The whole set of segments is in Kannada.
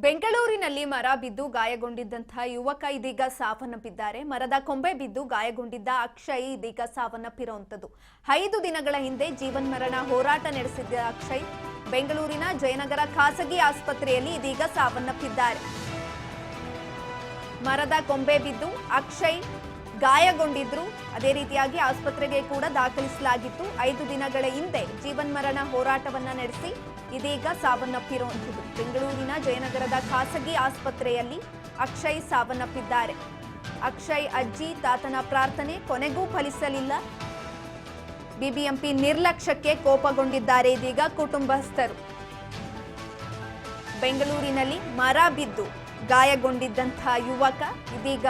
ಬೆಂಗಳೂರಿನಲ್ಲಿ ಮರ ಬಿದ್ದು ಗಾಯಗೊಂಡಿದ್ದಂತಹ ಯುವಕ ಇದೀಗ ಸಾವನ್ನಪ್ಪಿದ್ದಾರೆ. ಮರದ ಕೊಂಬೆ ಬಿದ್ದು ಗಾಯಗೊಂಡಿದ್ದ ಅಕ್ಷಯ್ ಇದೀಗ ಸಾವನ್ನಪ್ಪಿರುವಂತದ್ದು. 5 ದಿನಗಳ ಹಿಂದೆ ಜೀವನ್ಮರಣ ಹೋರಾಟ ನಡೆಸಿದ್ದ ಅಕ್ಷಯ್ ಬೆಂಗಳೂರಿನ ಜಯನಗರ ಖಾಸಗಿ ಆಸ್ಪತ್ರೆಯಲ್ಲಿ ಇದೀಗ ಸಾವನ್ನಪ್ಪಿದ್ದಾರೆ. ಮರದ ಕೊಂಬೆ ಬಿದ್ದು ಅಕ್ಷಯ್ ಗಾಯಗೊಂಡಿದ್ರು. ಅದೇ ರೀತಿಯಾಗಿ ಆಸ್ಪತ್ರೆಗೆ ಕೂಡ ದಾಖಲಿಸಲಾಗಿತ್ತು. 5 ದಿನಗಳ ಹಿಂದೆ ಜೀವನ್ಮರಣ ಹೋರಾಟವನ್ನ ನಡೆಸಿ ಇದೀಗ ಸಾವನ್ನಪ್ಪಿರುವಂಥದ್ದು. ಬೆಂಗಳೂರಿನ ಜಯನಗರದ ಖಾಸಗಿ ಆಸ್ಪತ್ರೆಯಲ್ಲಿ ಅಕ್ಷಯ್ ಸಾವನ್ನಪ್ಪಿದ್ದಾರೆ. ಅಕ್ಷಯ್ ಅಜ್ಜಿ ತಾತನ ಪ್ರಾರ್ಥನೆ ಕೊನೆಗೂ ಫಲಿಸಲಿಲ್ಲ. ಬಿಬಿಎಂಪಿ ನಿರ್ಲಕ್ಷ್ಯಕ್ಕೆ ಕೋಪಗೊಂಡಿದ್ದಾರೆ ಇದೀಗ ಕುಟುಂಬಸ್ಥರು. ಬೆಂಗಳೂರಿನಲ್ಲಿ ಮರ ಬಿದ್ದು ಗಾಯಗೊಂಡಿದ್ದಂತಹ ಯುವಕ ಇದೀಗ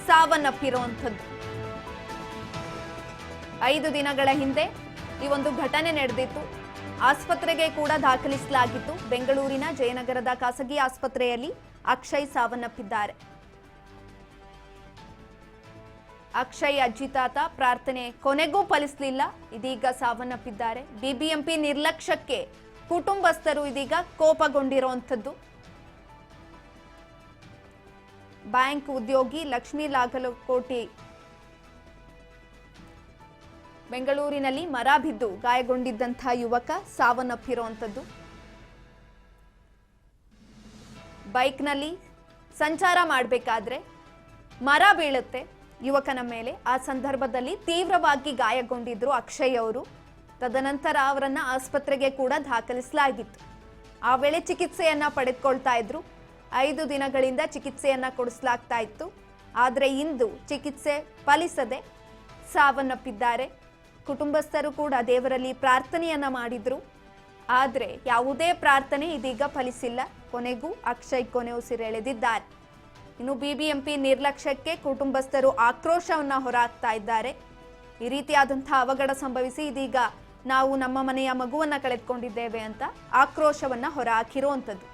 ಸಾವನ್ನಪ್ಪಿರುವಂಥದ್ದು. 5 ದಿನಗಳ ಹಿಂದೆ ಈ ಒಂದು ಘಟನೆ ನಡೆದಿತ್ತು. ಆಸ್ಪತ್ರೆಗೆ ಕೂಡ ದಾಖಲಿಸಲಾಗಿತ್ತು. ಬೆಂಗಳೂರಿನ ಜಯನಗರದ ಖಾಸಗಿ ಆಸ್ಪತ್ರೆಯಲ್ಲಿ ಅಕ್ಷಯ್ ಸಾವನ್ನಪ್ಪಿದ್ದಾರೆ. ಅಕ್ಷಯ್ ಅಜ್ಜಿ ತಾತ ಪ್ರಾರ್ಥನೆ ಕೊನೆಗೂ ಫಲಿಸಲಿಲ್ಲ. ಇದೀಗ ಸಾವನ್ನಪ್ಪಿದ್ದಾರೆ. ಬಿಬಿಎಂಪಿ ನಿರ್ಲಕ್ಷ್ಯಕ್ಕೆ ಕುಟುಂಬಸ್ಥರು ಇದೀಗ ಕೋಪಗೊಂಡಿರುವಂಥದ್ದು. ಬ್ಯಾಂಕ್ ಉದ್ಯೋಗಿ ಲಕ್ಷ್ಮೀ ಲಾಗಲಕೋಟಿ ಬೆಂಗಳೂರಿನಲ್ಲಿ ಮರ ಬಿದ್ದು ಗಾಯಗೊಂಡಿದ್ದಂತಹ ಯುವಕ ಸಾವನ್ನಪ್ಪಿರುವಂಥದ್ದು. ಬೈಕ್ನಲ್ಲಿ ಸಂಚಾರ ಮಾಡಬೇಕಾದ್ರೆ ಮರ ಬೀಳುತ್ತೆ ಯುವಕನ ಮೇಲೆ. ಆ ಸಂದರ್ಭದಲ್ಲಿ ತೀವ್ರವಾಗಿ ಗಾಯಗೊಂಡಿದ್ರು ಅಕ್ಷಯ್ ಅವರು. ತದನಂತರ ಅವರನ್ನ ಆಸ್ಪತ್ರೆಗೆ ಕೂಡ ದಾಖಲಿಸಲಾಗಿತ್ತು. ಆ ವೇಳೆ ಚಿಕಿತ್ಸೆಯನ್ನ ಪಡೆದುಕೊಳ್ತಾ ಇದ್ರು. 5 ದಿನಗಳಿಂದ ಚಿಕಿತ್ಸೆಯನ್ನ ಕೊಡಿಸಲಾಗ್ತಾ ಇತ್ತು. ಆದರೆ ಇಂದು ಚಿಕಿತ್ಸೆ ಫಲಿಸದೆ ಸಾವನ್ನಪ್ಪಿದ್ದಾರೆ. ಕುಟುಂಬಸ್ಥರು ಕೂಡ ದೇವರಲ್ಲಿ ಪ್ರಾರ್ಥನೆಯನ್ನ ಮಾಡಿದ್ರು. ಆದರೆ ಯಾವುದೇ ಪ್ರಾರ್ಥನೆ ಇದೀಗ ಫಲಿಸಿಲ್ಲ. ಕೊನೆಗೂ ಅಕ್ಷಯ್ ಕೊನೆ ಉಸಿರೆಳೆದಿದ್ದಾರೆ. ಇನ್ನು ಬಿಬಿಎಂಪಿ ನಿರ್ಲಕ್ಷ್ಯಕ್ಕೆ ಕುಟುಂಬಸ್ಥರು ಆಕ್ರೋಶವನ್ನ ಹೊರಹಾಕ್ತಾ ಇದ್ದಾರೆ. ಈ ರೀತಿಯಾದಂತಹ ಅವಘಡ ಸಂಭವಿಸಿ ಇದೀಗ ನಾವು ನಮ್ಮ ಮನೆಯ ಮಗುವನ್ನ ಕಳೆದುಕೊಂಡಿದ್ದೇವೆ ಅಂತ ಆಕ್ರೋಶವನ್ನ ಹೊರಹಾಕಿರುವಂಥದ್ದು.